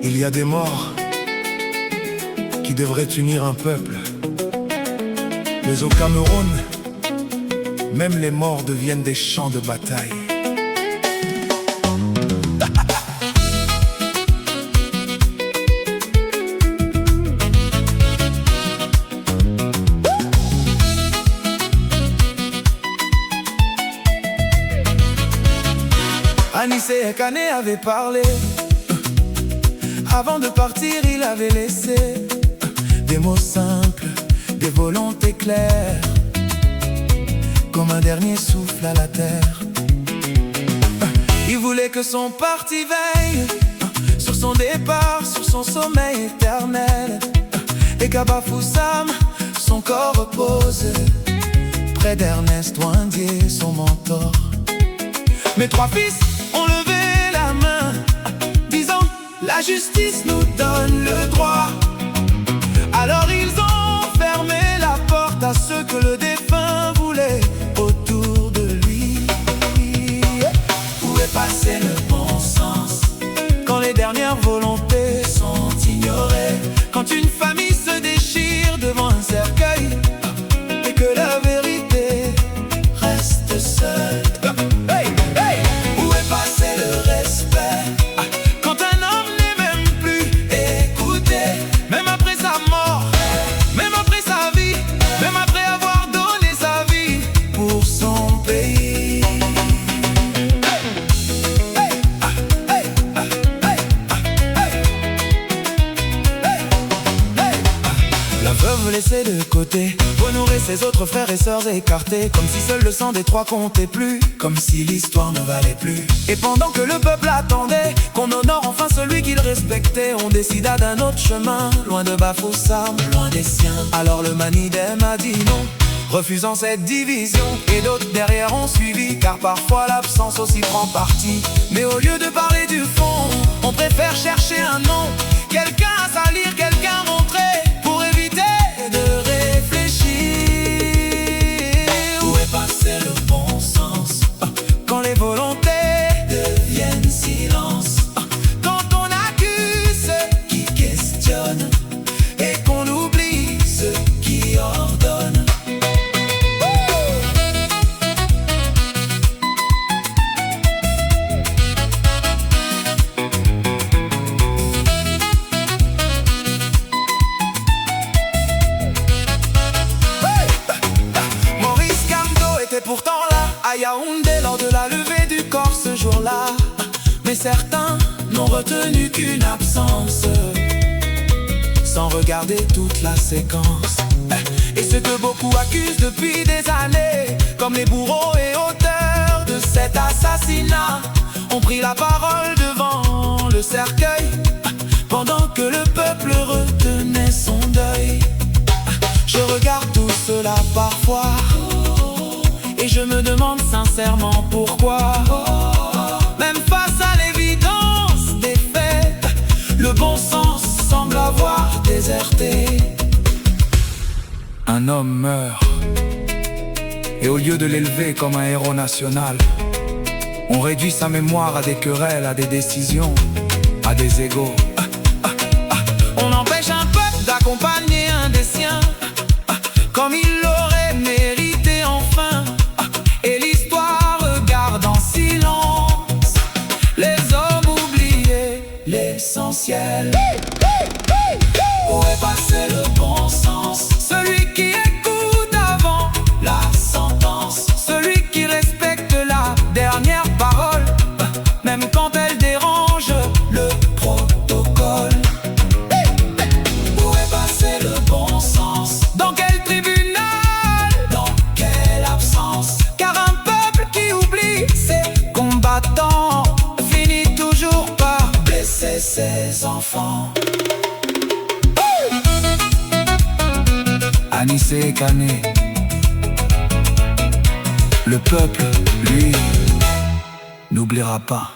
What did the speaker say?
Il y a des morts qui devraient unir un peuple. Mais au Cameroun, même les morts deviennent des champs de bataille. Anissé Kané avait parlé. Avant de partir, il avait laissé des mots simples, des volontés claires, comme un dernier souffle à la terre. Il voulait que son parti veille sur son départ, sur son sommeil éternel, et qu'à Bafoussam, son corps repose près d'Ernest Ouindié, son mentor. Mes trois fils ont levé la main, disant: la justice nous donne le droit. Alors ils ont fermé la porte à ceux que le défunt voulait autour de lui. Où est passé le bon sens quand les dernières volontés sont ignorées? Quand une famille se déchire devant un cercueil et que la vérité reste seule. Où est passé le respect quand un homme n'est même plus écouté? Même après sa mort, même après sa vie, même après avoir donné sa vie pour son pays. La veuve laissée de côté, honorer ses autres frères et sœurs écartés, comme si seul le sang des trois comptait plus, comme si l'histoire ne valait plus. Et pendant que le peuple attendait qu'on honore enfin celui qu'il respectait, on décida d'un autre chemin, loin de Bafoussam, loin des siens. Alors le Manidem a dit non, refusant cette division, et d'autres derrière ont suivi, car parfois l'absence aussi prend parti. Mais au lieu de parler du fond, on préfère chercher un nom, quelqu'un à salir, quelqu'un à montrer, pour éviter de réfléchir. Où est passé le bon sens quand les volontés deviennent silence? Quand on accuse ceux qui questionnent et qu'on oublie ceux qui ordonnent. Pourtant là, à Yaoundé, lors de la levée du corps ce jour-là, mais certains n'ont retenu qu'une absence, sans regarder toute la séquence. Et ce que beaucoup accusent depuis des années, comme les bourreaux et auteurs de cet assassinat, ont pris la parole devant le cercueil, pendant que le peuple retenait son deuil. Je regarde tout cela parfois, et je me demande sincèrement pourquoi. Même face à l'évidence des faits, le bon sens semble avoir déserté. Un homme meurt, et au lieu de l'élever comme un héros national, on réduit sa mémoire à des querelles, à des décisions, à des égos. On empêche un peuple d'accompagner un des siens, comme il l'aurait mérité enfin. Et l'histoire regarde en silence les hommes oubliés, l'essentiel. Où est passé le bon sens? Celui qui écoute avant la sentence, celui qui respecte la dernière parole, même quand elle dérange le protocole. Où est passé le bon sens? Dans quel tribunal? Dans quelle absence? Car un peuple qui oublie ses combattants finit toujours par blesser ses enfants. Anissé Kané, le peuple, lui, n'oubliera pas.